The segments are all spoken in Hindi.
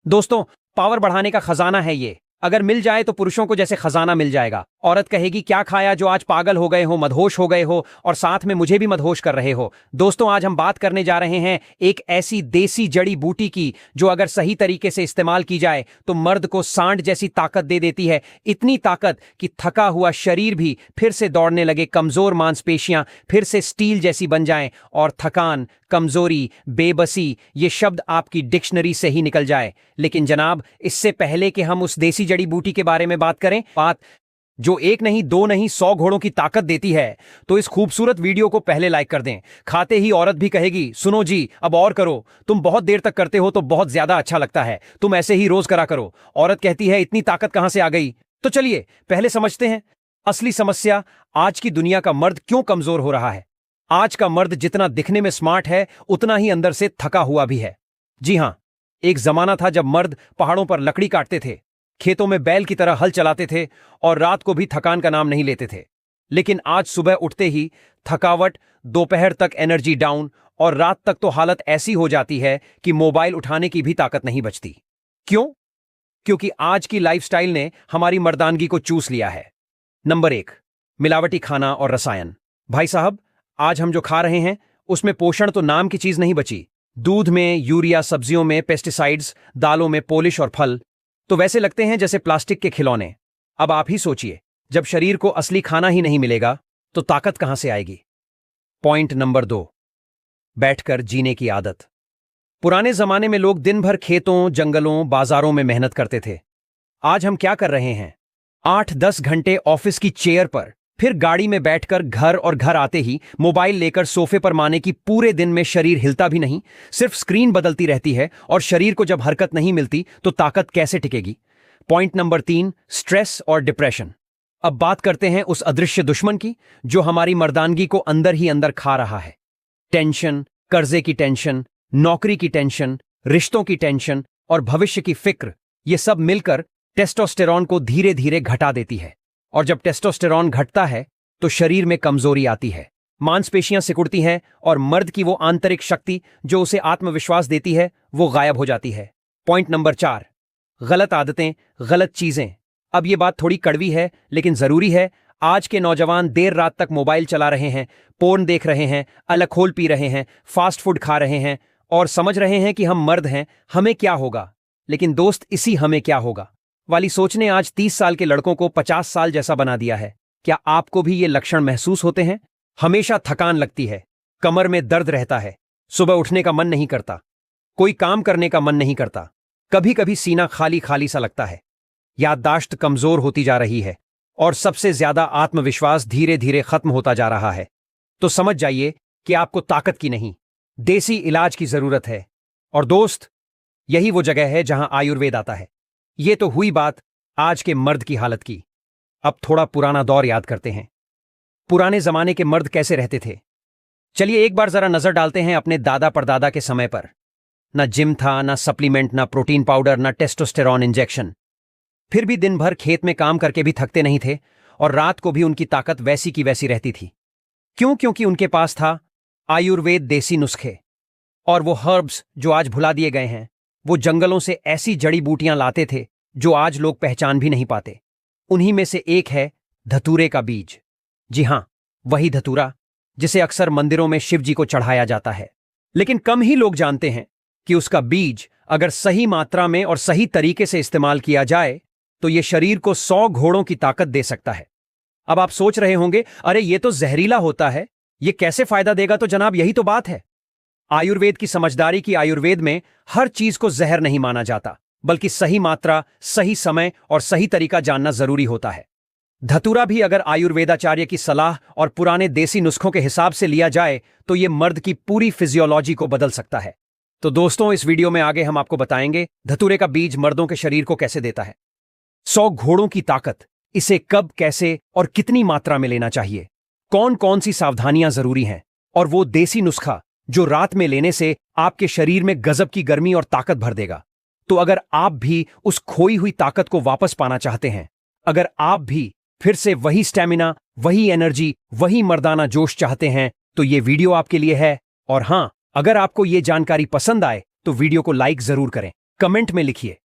दोस्तों, पावर बढ़ाने का खजाना है ये। अगर मिल जाए तो पुरुषों को जैसे खजाना मिल जाएगा। औरत कहेगी क्या खाया जो आज पागल हो गए हो, मदहोश हो गए हो, और साथ में मुझे भी मदहोश कर रहे हो। दोस्तों, आज हम बात करने जा रहे हैं एक ऐसी देसी जड़ी बूटी की जो अगर सही तरीके से इस्तेमाल की जाए तो मर्द को सांड जैसी ताकत दे देती है। इतनी ताकत कि थका हुआ शरीर भी फिर से दौड़ने लगे, कमजोर मांसपेशियां फिर से स्टील जैसी बन जाएं और थकान, कमजोरी, बेबसी ये शब्द आपकी डिक्शनरी से ही निकल जाए। लेकिन जनाब, इससे पहले कि हम उस देसी जड़ी बूटी के बारे में बात करें, बात जो एक नहीं, दो नहीं, 100 घोड़ों की ताकत देती है, तो इस खूबसूरत वीडियो को पहले लाइक कर दें। खाते ही औरत भी कहेगी सुनो जी, अब और करो, तुम बहुत देर तक करते हो तो बहुत ज्यादा अच्छा लगता है, तुम ऐसे ही रोज करा करो। औरत कहती है इतनी ताकत कहां से आ गई? तो चलिए पहले समझते हैं असली समस्या, आज की दुनिया का मर्द क्यों कमजोर हो रहा है। आज का मर्द जितना दिखने में स्मार्ट है उतना ही अंदर से थका हुआ भी है। जी हां, एक जमाना था जब मर्द पहाड़ों पर लकड़ी काटते थे, खेतों में बैल की तरह हल चलाते थे और रात को भी थकान का नाम नहीं लेते थे। लेकिन आज सुबह उठते ही थकावट, दोपहर तक एनर्जी डाउन और रात तक तो हालत ऐसी हो जाती है कि मोबाइल उठाने की भी ताकत नहीं बचती। क्यों? क्योंकि आज की लाइफस्टाइल ने हमारी मर्दानगी को चूस लिया है। नंबर 1, मिलावटी खाना और रसायन। भाई साहब, आज हम जो खा रहे हैं उसमें पोषण तो नाम की चीज नहीं बची। दूध में यूरिया, सब्जियों में पेस्टिसाइड्स, दालों में पॉलिश और फल तो वैसे लगते हैं जैसे प्लास्टिक के खिलौने। अब आप ही सोचिए, जब शरीर को असली खाना ही नहीं मिलेगा तो ताकत कहां से आएगी? पॉइंट नंबर 2, बैठकर जीने की आदत। पुराने जमाने में लोग दिन भर खेतों, जंगलों, बाजारों में मेहनत करते थे। आज हम क्या कर रहे हैं? 8-10 घंटे ऑफिस की चेयर पर, फिर गाड़ी में बैठकर घर, और घर आते ही मोबाइल लेकर सोफे पर, माने कि पूरे दिन में शरीर हिलता भी नहीं, सिर्फ स्क्रीन बदलती रहती है। और शरीर को जब हरकत नहीं मिलती तो ताकत कैसे टिकेगी? पॉइंट नंबर 3, स्ट्रेस और डिप्रेशन। अब बात करते हैं उस अदृश्य दुश्मन की जो हमारी मर्दानगी को अंदर ही अंदर खा रहा है। टेंशन, कर्जे की टेंशन, नौकरी की टेंशन, रिश्तों की टेंशन और भविष्य की फिक्र, ये सब मिलकर टेस्टोस्टेरॉन को धीरे धीरे घटा देती है। और जब टेस्टोस्टेरॉन घटता है तो शरीर में कमजोरी आती है, मांसपेशियां सिकुड़ती हैं और मर्द की वो आंतरिक शक्ति जो उसे आत्मविश्वास देती है वो गायब हो जाती है। पॉइंट नंबर 4, गलत आदतें, गलत चीजें। अब ये बात थोड़ी कड़वी है लेकिन जरूरी है। आज के नौजवान देर रात तक मोबाइल चला रहे हैं, पोर्न देख रहे हैं, अलकोहल पी रहे हैं, फास्ट फूड खा रहे हैं और समझ रहे हैं कि हम मर्द हैं, हमें क्या होगा। लेकिन दोस्त, इसी हमें क्या होगा वाली सोच ने आज 30 साल के लड़कों को 50 साल जैसा बना दिया है। क्या आपको भी ये लक्षण महसूस होते हैं? हमेशा थकान लगती है, कमर में दर्द रहता है, सुबह उठने का मन नहीं करता, कोई काम करने का मन नहीं करता, कभी कभी सीना खाली खाली सा लगता है, याददाश्त कमजोर होती जा रही है और सबसे ज्यादा आत्मविश्वास धीरे धीरे खत्म होता जा रहा है। तो समझ जाइए कि आपको ताकत की नहीं, देसी इलाज की जरूरत है। और दोस्त, यही वो जगह है जहां आयुर्वेद आता है। ये तो हुई बात आज के मर्द की हालत की। अब थोड़ा पुराना दौर याद करते हैं। पुराने जमाने के मर्द कैसे रहते थे? चलिए एक बार जरा नजर डालते हैं अपने दादा परदादा के समय पर। ना जिम था, ना सप्लीमेंट, ना प्रोटीन पाउडर, ना टेस्टोस्टेरॉन इंजेक्शन। फिर भी दिन भर खेत में काम करके भी थकते नहीं थे और रात को भी उनकी ताकत वैसी की वैसी रहती थी। क्यों? क्योंकि उनके पास था आयुर्वेद, देसी नुस्खे और वो हर्ब्स जो आज भुला दिए गए हैं। वो जंगलों से ऐसी जड़ी बूटियां लाते थे जो आज लोग पहचान भी नहीं पाते। उन्हीं में से एक है धतूरे का बीज। जी हां, वही धतूरा जिसे अक्सर मंदिरों में शिव जी को चढ़ाया जाता है। लेकिन कम ही लोग जानते हैं कि उसका बीज अगर सही मात्रा में और सही तरीके से इस्तेमाल किया जाए तो यह शरीर को 100 घोड़ों की ताकत दे सकता है। अब आप सोच रहे होंगे, अरे ये तो जहरीला होता है, ये कैसे फायदा देगा? तो जनाब, यही तो बात है आयुर्वेद की समझदारी की। आयुर्वेद में हर चीज को जहर नहीं माना जाता, बल्कि सही मात्रा, सही समय और सही तरीका जानना जरूरी होता है। धतूरा भी अगर आयुर्वेदाचार्य की सलाह और पुराने देसी नुस्खों के हिसाब से लिया जाए तो यह मर्द की पूरी फिजियोलॉजी को बदल सकता है। तो दोस्तों, इस वीडियो में आगे हम आपको बताएंगे धतूरे का बीज मर्दों के शरीर को कैसे देता है, 100 घोड़ों की ताकत, इसे कब, कैसे और कितनी मात्रा में लेना चाहिए, कौन कौन सी सावधानियां जरूरी हैं, और वो देसी नुस्खा जो रात में लेने से आपके शरीर में गजब की गर्मी और ताकत भर देगा। तो अगर आप भी उस खोई हुई ताकत को वापस पाना चाहते हैं, अगर आप भी फिर से वही स्टेमिना, वही एनर्जी, वही मर्दाना जोश चाहते हैं, तो ये वीडियो आपके लिए है। और हां, अगर आपको ये जानकारी पसंद आए तो वीडियो को लाइक जरूर करें। कमेंट में लिखिए।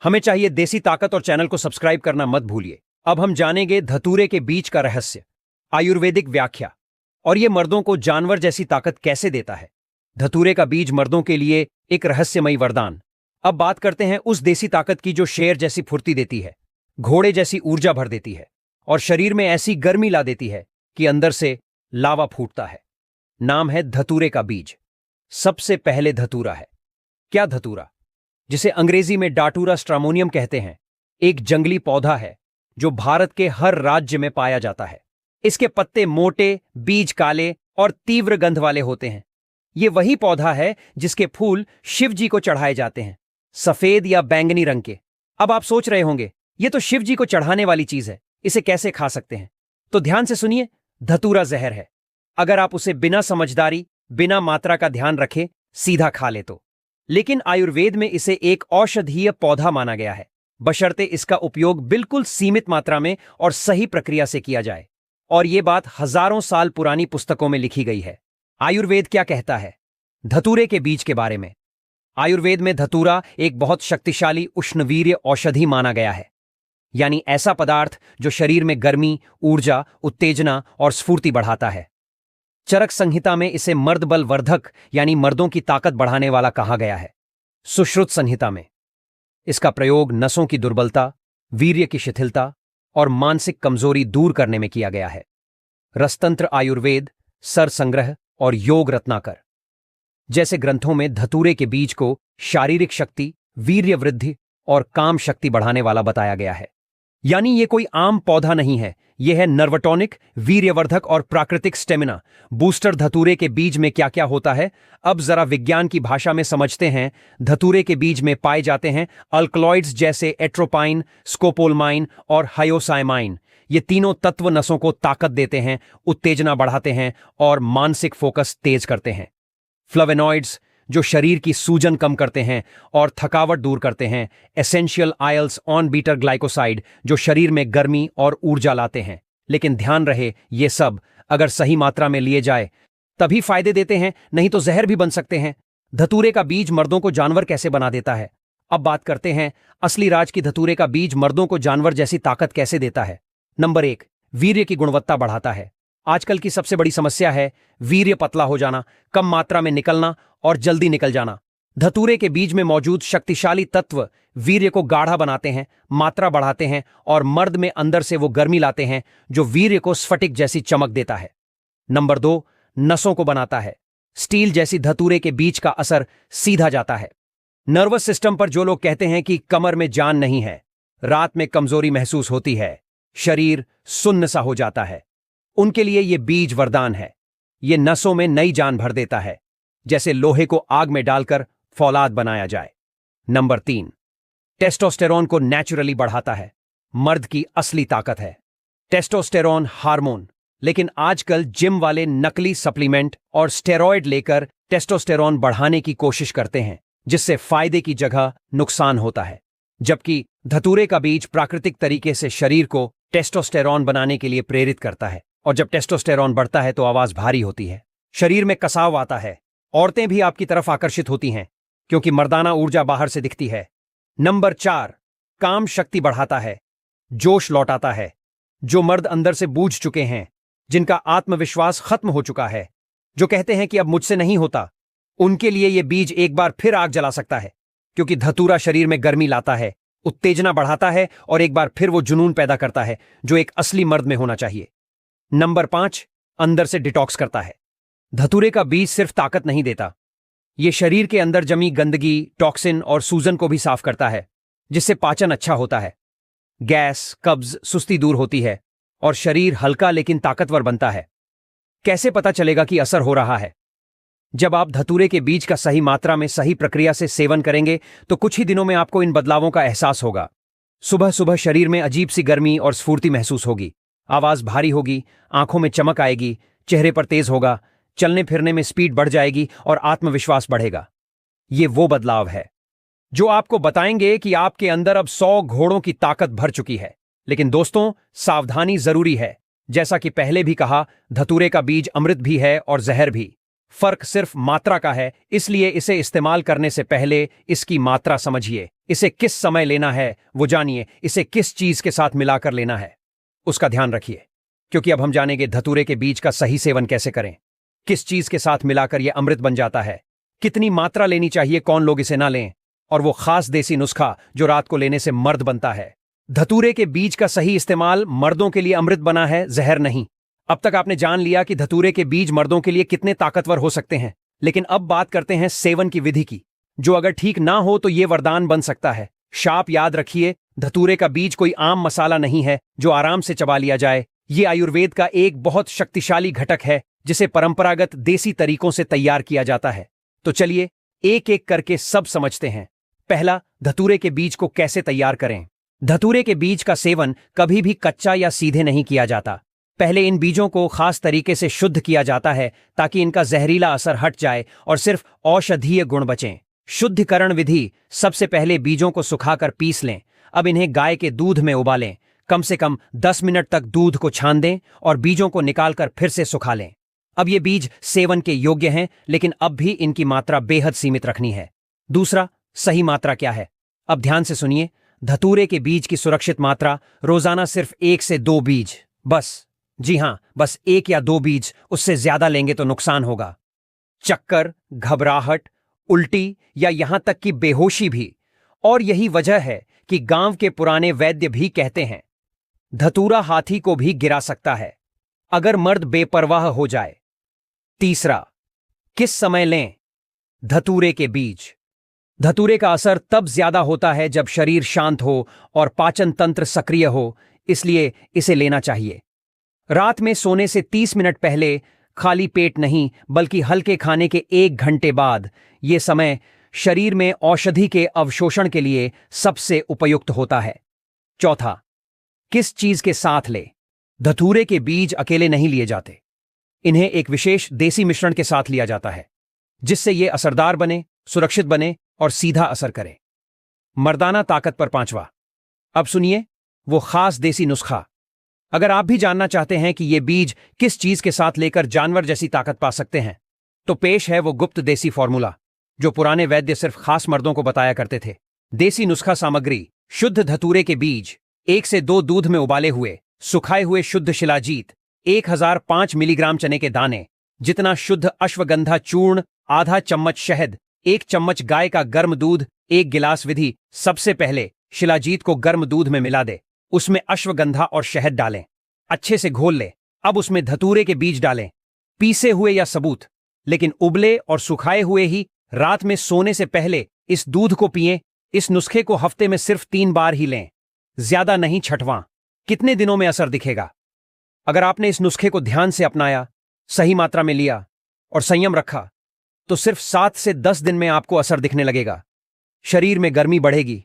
हमें चाहिए देसी ताकत और चैनल को सब्सक्राइब करना मत भूलिए। अब हम जानेंगे धतूरे के बीज का रहस्य, आयुर्वेदिक व्याख्या, और यह मर्दों को जानवर जैसी ताकत कैसे देता है। धतूरे का बीज मर्दों के लिए एक रहस्यमयी वरदान। अब बात करते हैं उस देसी ताकत की जो शेर जैसी फुर्ती देती है, घोड़े जैसी ऊर्जा भर देती है और शरीर में ऐसी गर्मी ला देती है कि अंदर से लावा फूटता है। नाम है धतूरे का बीज। सबसे पहले धतूरा है। क्या धतूरा, जिसे अंग्रेजी में डाटूरा स्ट्रामोनियम कहते हैं, एक जंगली पौधा है जो भारत के हर राज्य में पाया जाता है। इसके पत्ते मोटे, बीज काले और तीव्र गंध वाले होते हैं। यह वही पौधा है जिसके फूल शिव जी को चढ़ाए जाते हैं, सफेद या बैंगनी रंग के। अब आप सोच रहे होंगे, यह तो शिव जी को चढ़ाने वाली चीज है, इसे कैसे खा सकते हैं? तो ध्यान से सुनिए, धतूरा जहर है। अगर आप उसे बिना समझदारी, बिना मात्रा का ध्यान रखे सीधा खा ले तो। लेकिन आयुर्वेद में इसे एक औषधीय पौधा माना गया है, बशर्ते इसका उपयोग बिल्कुल सीमित मात्रा में और सही प्रक्रिया से किया जाए। और यह बात हजारों साल पुरानी पुस्तकों में लिखी गई है। आयुर्वेद क्या कहता है धतूरे के बीज के बारे में? आयुर्वेद में धतूरा एक बहुत शक्तिशाली उष्णवीर्य औषधि माना गया है, यानी ऐसा पदार्थ जो शरीर में गर्मी, ऊर्जा, उत्तेजना और स्फूर्ति बढ़ाता है। चरक संहिता में इसे मर्द बल वर्धक यानी मर्दों की ताकत बढ़ाने वाला कहा गया है। सुश्रुत संहिता में इसका प्रयोग नसों की दुर्बलता, वीर्य की शिथिलता और मानसिक कमजोरी दूर करने में किया गया है। रसतंत्र आयुर्वेद, सर संग्रह और योग रत्नाकर जैसे ग्रंथों में धतूरे के बीज को शारीरिक शक्ति, वीर्य वृद्धि और काम शक्ति बढ़ाने वाला बताया गया है। यानी यह कोई आम पौधा नहीं है, यह है नर्वटॉनिक, वीर्यवर्धक और प्राकृतिक स्टेमिना बूस्टर। धतूरे के बीज में क्या क्या होता है, अब जरा विज्ञान की भाषा में समझते हैं। धतूरे के बीज में पाए जाते हैं अल्कलॉइड्स जैसे एट्रोपाइन, स्कोपोलमाइन और हायोसाइमाइन। ये तीनों तत्व नसों को ताकत देते हैं, उत्तेजना बढ़ाते हैं और मानसिक फोकस तेज करते हैं। फ्लेवोनॉइड्स जो शरीर की सूजन कम करते हैं और थकावट दूर करते हैं। Essential oils on bitter glycoside जो शरीर में गर्मी और ऊर्जा लाते हैं। लेकिन ध्यान रहे, ये सब अगर सही मात्रा में लिए जाए तभी फायदे देते हैं, नहीं तो जहर भी बन सकते हैं। धतूरे का बीज मर्दों को जानवर कैसे बना देता है? अब बात करते हैं असली राज की। धतूरे का बीज मर्दों को जानवर जैसी ताकत कैसे देता है? नंबर 1, वीर्य की गुणवत्ता बढ़ाता है। आजकल की सबसे बड़ी समस्या है वीर्य पतला हो जाना, कम मात्रा में निकलना और जल्दी निकल जाना। धतूरे के बीज में मौजूद शक्तिशाली तत्व वीर्य को गाढ़ा बनाते हैं, मात्रा बढ़ाते हैं और मर्द में अंदर से वो गर्मी लाते हैं जो वीर्य को स्फटिक जैसी चमक देता है। नंबर 2, नसों को बनाता है। स्टील जैसी धतूरे के बीज का असर सीधा जाता है नर्वस सिस्टम पर। जो लोग कहते हैं कि कमर में जान नहीं है, रात में कमजोरी महसूस होती है, शरीर सुन्न सा हो जाता है, उनके लिए यह बीज वरदान है। यह नसों में नई जान भर देता है, जैसे लोहे को आग में डालकर फौलाद बनाया जाए। नंबर 3, टेस्टोस्टेरोन को नेचुरली बढ़ाता है। मर्द की असली ताकत है टेस्टोस्टेरोन हार्मोन, लेकिन आजकल जिम वाले नकली सप्लीमेंट और स्टेरॉयड लेकर टेस्टोस्टेरोन बढ़ाने की कोशिश करते हैं, जिससे फायदे की जगह नुकसान होता है। जबकि धतूरे का बीज प्राकृतिक तरीके से शरीर को टेस्टोस्टेरोन बनाने के लिए प्रेरित करता है, और जब टेस्टोस्टेरोन बढ़ता है तो आवाज भारी होती है, शरीर में कसाव आता है, औरतें भी आपकी तरफ आकर्षित होती हैं क्योंकि मर्दाना ऊर्जा बाहर से दिखती है। नंबर 4, काम शक्ति बढ़ाता है, जोश लौटाता है। जो मर्द अंदर से बूझ चुके हैं, जिनका आत्मविश्वास खत्म हो चुका है, जो कहते हैं कि अब मुझसे नहीं होता, उनके लिए यह बीज एक बार फिर आग जला सकता है, क्योंकि धतूरा शरीर में गर्मी लाता है, उत्तेजना बढ़ाता है और एक बार फिर वो जुनून पैदा करता है जो एक असली मर्द में होना चाहिए। नंबर 5, अंदर से डिटॉक्स करता है। धतूरे का बीज सिर्फ ताकत नहीं देता, यह शरीर के अंदर जमी गंदगी, टॉक्सिन और सूजन को भी साफ करता है, जिससे पाचन अच्छा होता है, गैस, कब्ज, सुस्ती दूर होती है और शरीर हल्का लेकिन ताकतवर बनता है। कैसे पता चलेगा कि असर हो रहा है? जब आप धतूरे के बीज का सही मात्रा में, सही प्रक्रिया से सेवन करेंगे तो कुछ ही दिनों में आपको इन बदलावों का एहसास होगा। सुबह सुबह शरीर में अजीब सी गर्मी और स्फूर्ति महसूस होगी, आवाज भारी होगी, आंखों में चमक आएगी, चेहरे पर तेज होगा, चलने फिरने में स्पीड बढ़ जाएगी और आत्मविश्वास बढ़ेगा। ये वो बदलाव है जो आपको बताएंगे कि आपके अंदर अब 100 घोड़ों की ताकत भर चुकी है। लेकिन दोस्तों, सावधानी जरूरी है। जैसा कि पहले भी कहा, धतूरे का बीज अमृत भी है और जहर भी। फर्क सिर्फ मात्रा का है, इसलिए इसे इस्तेमाल करने से पहले इसकी मात्रा समझिए। इसे किस समय लेना है वो जानिए, इसे किस चीज के साथ मिलाकर लेना है उसका ध्यान रखिए, क्योंकि अब हम जानेंगे धतूरे के बीज का सही सेवन कैसे करें, किस चीज के साथ मिलाकर यह अमृत बन जाता है, कितनी मात्रा लेनी चाहिए, कौन लोग इसे ना लें, और वो खास देसी नुस्खा जो रात को लेने से मर्द बनता है। धतूरे के बीज का सही इस्तेमाल मर्दों के लिए अमृत बना है, जहर नहीं। अब तक आपने जान लिया कि धतूरे के बीज मर्दों के लिए कितने ताकतवर हो सकते हैं, लेकिन अब बात करते हैं सेवन की विधि की, जो अगर ठीक ना हो तो यह वरदान बन सकता है। शाप याद रखिए, धतूरे का बीज कोई आम मसाला नहीं है जो आराम से चबा लिया जाए। ये आयुर्वेद का एक बहुत शक्तिशाली घटक है जिसे परंपरागत देसी तरीकों से तैयार किया जाता है। तो चलिए एक एक करके सब समझते हैं। पहला, धतूरे के बीज को कैसे तैयार करें। धतूरे के बीज का सेवन कभी भी कच्चा या सीधे नहीं किया जाता। पहले इन बीजों को खास तरीके से शुद्ध किया जाता है ताकि इनका जहरीला असर हट जाए और सिर्फ औषधीय गुण बचें। शुद्धिकरण विधि, सबसे पहले बीजों को सुखाकर पीस लें। अब इन्हें गाय के दूध में उबालें। कम से कम 10 मिनट तक दूध को छान दें और बीजों को निकालकर फिर से सुखा लें। अब ये बीज सेवन के योग्य हैं, लेकिन अब भी इनकी मात्रा बेहद सीमित रखनी है। दूसरा, सही मात्रा क्या है? अब ध्यान से सुनिए। धतूरे के बीज की सुरक्षित मात्रा रोजाना सिर्फ 1 से 2 बीज, बस। जी हां, बस 1 या 2 बीज, उससे ज्यादा लेंगे तो नुकसान होगा। चक्कर, घबराहट, उल्टी या यहां तक कि बेहोशी भी। और यही वजह है कि गांव के पुराने वैद्य भी कहते हैं धतूरा हाथी को भी गिरा सकता है अगर मर्द बेपरवाह हो जाए। तीसरा, किस समय लें धतूरे के बीज? धतूरे का असर तब ज्यादा होता है जब शरीर शांत हो और पाचन तंत्र सक्रिय हो, इसलिए इसे लेना चाहिए रात में सोने से 30 मिनट पहले, खाली पेट नहीं बल्कि हल्के खाने के 1 घंटे बाद। यह समय शरीर में औषधि के अवशोषण के लिए सबसे उपयुक्त होता है। चौथा, किस चीज के साथ ले? धतूरे के बीज अकेले नहीं लिए जाते, इन्हें एक विशेष देसी मिश्रण के साथ लिया जाता है जिससे ये असरदार बने, सुरक्षित बने और सीधा असर करे। मर्दाना ताकत पर 5वां, अब सुनिए वो खास देसी नुस्खा। अगर आप भी जानना चाहते हैं कि ये बीज किस चीज के साथ लेकर जानवर जैसी ताकत पा सकते हैं, तो पेश है वो गुप्त देसी फॉर्मूला जो पुराने वैद्य सिर्फ खास मर्दों को बताया करते थे। देसी नुस्खा सामग्री: शुद्ध धतूरे के बीज, 1 से 2 दूध में उबाले हुए सुखाए हुए शुद्ध शिलाजीत, 1005 मिलीग्राम चने के दाने जितना शुद्ध अश्वगंधा चूर्ण, आधा चम्मच शहद, 1 चम्मच गाय का गर्म दूध, 1 गिलास। विधि: सबसे पहले शिलाजीत को गर्म दूध में मिला दे, उसमें अश्वगंधा और शहद डालें, अच्छे से घोल ले। अब उसमें धतूरे के बीज डालें, पीसे हुए या सबूत, लेकिन उबले और सुखाए हुए ही। रात में सोने से पहले इस दूध को पिएं। इस नुस्खे को हफ्ते में सिर्फ 3 बार ही लें, ज्यादा नहीं। छठवां, कितने दिनों में असर दिखेगा? अगर आपने इस नुस्खे को ध्यान से अपनाया, सही मात्रा में लिया और संयम रखा, तो सिर्फ 7 से 10 दिन में आपको असर दिखने लगेगा। शरीर में गर्मी बढ़ेगी,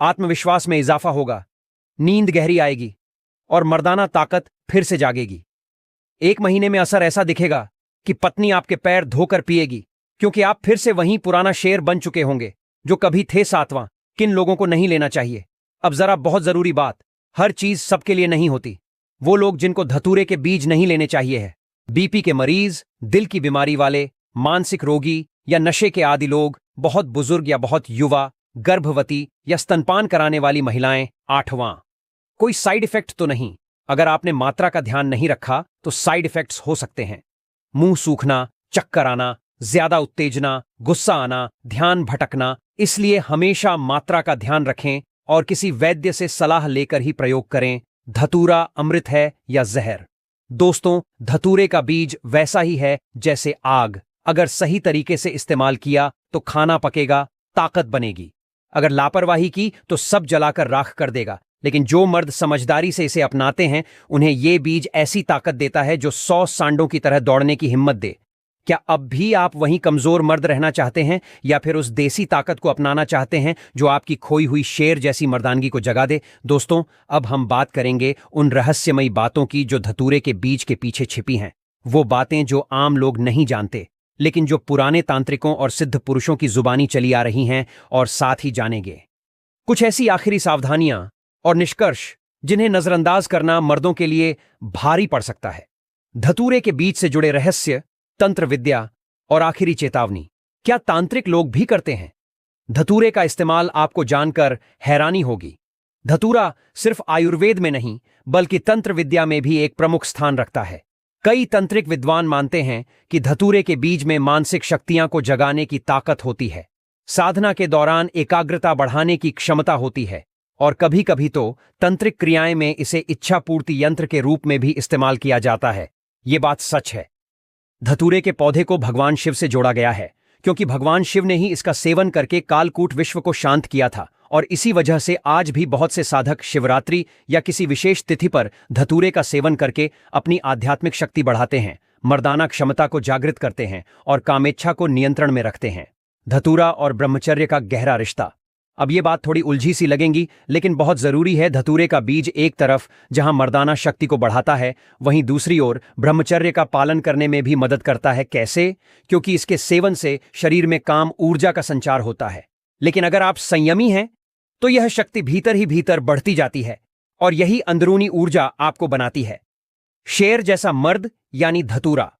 आत्मविश्वास में इजाफा होगा, नींद गहरी आएगी और मर्दाना ताकत फिर से जागेगी। 1 महीने में असर ऐसा दिखेगा कि पत्नी आपके पैर धोकर पिएगी, क्योंकि आप फिर से वहीं पुराना शेर बन चुके होंगे जो कभी थे। 7वां, किन लोगों को नहीं लेना चाहिए? अब जरा बहुत जरूरी बात, हर चीज सबके लिए नहीं होती। वो लोग जिनको धतूरे के बीज नहीं लेने चाहिए है: बीपी के मरीज, दिल की बीमारी वाले, मानसिक रोगी या नशे के आदी लोग, बहुत बुजुर्ग या बहुत युवा, गर्भवती या स्तनपान कराने वाली महिलाएं। 8वां, कोई साइड इफेक्ट तो नहीं? अगर आपने मात्रा का ध्यान नहीं रखा तो साइड इफेक्ट्स हो सकते हैं: मुंह सूखना, चक्कर आना, ज्यादा उत्तेजना, गुस्सा आना, ध्यान भटकना। इसलिए हमेशा मात्रा का ध्यान रखें और किसी वैद्य से सलाह लेकर ही प्रयोग करें। धतूरा अमृत है या जहर? दोस्तों, धतूरे का बीज वैसा ही है जैसे आग। अगर सही तरीके से इस्तेमाल किया तो खाना पकेगा, ताकत बनेगी। अगर लापरवाही की तो सब जलाकर राख कर देगा। लेकिन जो मर्द समझदारी से इसे अपनाते हैं, उन्हें ये बीज ऐसी ताकत देता है जो 100 सांडों की तरह दौड़ने की हिम्मत दे। क्या अब भी आप वहीं कमजोर मर्द रहना चाहते हैं, या फिर उस देसी ताकत को अपनाना चाहते हैं जो आपकी खोई हुई शेर जैसी मर्दानगी को जगा दे? दोस्तों, अब हम बात करेंगे उन रहस्यमयी बातों की जो धतूरे के बीज के पीछे छिपी हैं। वो बातें जो आम लोग नहीं जानते, लेकिन जो पुराने तांत्रिकों और सिद्ध पुरुषों की जुबानी चली आ रही हैं, और साथ ही जानेंगे कुछ ऐसी आखिरी सावधानियां और निष्कर्ष जिन्हें नजरअंदाज करना मर्दों के लिए भारी पड़ सकता है। धतूरे के बीज से जुड़े रहस्य, तंत्र विद्या और आखिरी चेतावनी, क्या तांत्रिक लोग भी करते हैं? धतूरे का इस्तेमाल आपको जानकर हैरानी होगी। धतूरा सिर्फ आयुर्वेद में नहीं बल्कि तंत्र विद्या में भी एक प्रमुख स्थान रखता है। कई तंत्रिक विद्वान मानते हैं कि धतूरे के बीज में मानसिक शक्तियां को जगाने की ताकत होती है, साधना के दौरान एकाग्रता बढ़ाने की क्षमता होती है और कभी कभी तो तंत्रिक क्रियाएं में इसे इच्छा पूर्ति यंत्र के रूप में भी इस्तेमाल किया जाता है। ये बात सच है। धतूरे के पौधे को भगवान शिव से जोड़ा गया है क्योंकि भगवान शिव ने ही इसका सेवन करके कालकूट विश्व को शांत किया था और इसी वजह से आज भी बहुत से साधक शिवरात्रि या किसी विशेष तिथि पर धतूरे का सेवन करके अपनी आध्यात्मिक शक्ति बढ़ाते हैं, मर्दाना क्षमता को जागृत करते हैं और कामेच्छा को नियंत्रण में रखते हैं। धतूरा और ब्रह्मचर्य का गहरा रिश्ता। अब ये बात थोड़ी उलझी सी लगेंगी लेकिन बहुत जरूरी है। धतूरे का बीज एक तरफ जहां मर्दाना शक्ति को बढ़ाता है, वहीं दूसरी ओर ब्रह्मचर्य का पालन करने में भी मदद करता है। कैसे? क्योंकि इसके सेवन से शरीर में काम ऊर्जा का संचार होता है। लेकिन अगर आप संयमी हैं तो यह शक्ति भीतर ही भीतर बढ़ती जाती है और यही अंदरूनी ऊर्जा आपको बनाती है। शेर जैसा मर्द यानी धतूरा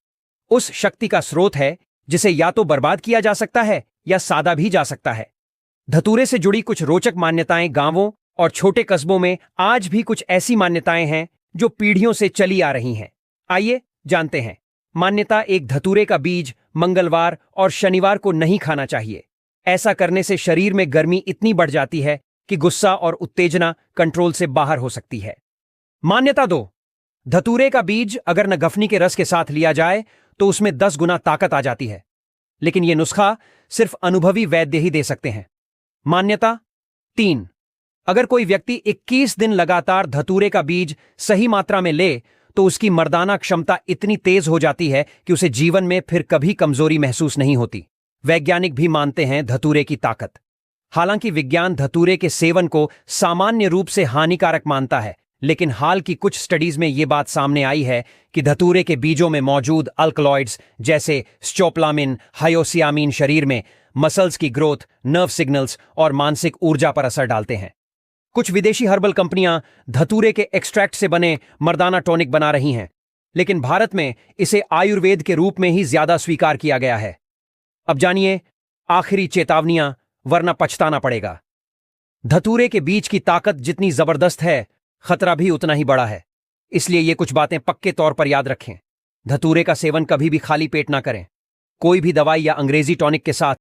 उस शक्ति का स्रोत है जिसे या तो बर्बाद किया जा सकता है या साधा भी जा सकता है। धतूरे से जुड़ी कुछ रोचक मान्यताएं। गांवों और छोटे कस्बों में आज भी कुछ ऐसी मान्यताएं हैं जो पीढ़ियों से चली आ रही हैं। आइए जानते हैं। मान्यता एक, धतूरे का बीज मंगलवार और शनिवार को नहीं खाना चाहिए। ऐसा करने से शरीर में गर्मी इतनी बढ़ जाती है कि गुस्सा और उत्तेजना कंट्रोल से बाहर हो सकती है। मान्यता 2, धतूरे का बीज अगर नगफनी के रस के साथ लिया जाए तो उसमें 10 गुना ताकत आ जाती है, लेकिन यह नुस्खा सिर्फ अनुभवी वैद्य ही दे सकते हैं। मान्यता 3, अगर कोई व्यक्ति 21 दिन लगातार धतूरे का बीज सही मात्रा में ले तो उसकी मर्दाना क्षमता इतनी तेज हो जाती है कि उसे जीवन में फिर कभी कमजोरी महसूस नहीं होती। वैज्ञानिक भी मानते हैं धतूरे की ताकत। हालांकि विज्ञान धतूरे के सेवन को सामान्य रूप से हानिकारक मानता है, लेकिन हाल की कुछ स्टडीज में यह बात सामने आई है कि धतूरे के बीजों में मौजूद अल्कलॉइड्स जैसे स्कोपोलामिन, हायोसियामिन शरीर में मसल्स की ग्रोथ, नर्व सिग्नल्स और मानसिक ऊर्जा पर असर डालते हैं। कुछ विदेशी हर्बल कंपनियां धतूरे के एक्सट्रैक्ट से बने मर्दाना टॉनिक बना रही हैं, लेकिन भारत में इसे आयुर्वेद के रूप में ही ज्यादा स्वीकार किया गया है। अब जानिए आखिरी चेतावनियां, वरना पछताना पड़ेगा। धतूरे के बीज की ताकत जितनी जबरदस्त है, खतरा भी उतना ही बड़ा है। इसलिए ये कुछ बातें पक्के तौर पर याद रखें। धतूरे का सेवन कभी भी खाली पेट ना करें। कोई भी दवाई या अंग्रेजी टॉनिक के साथ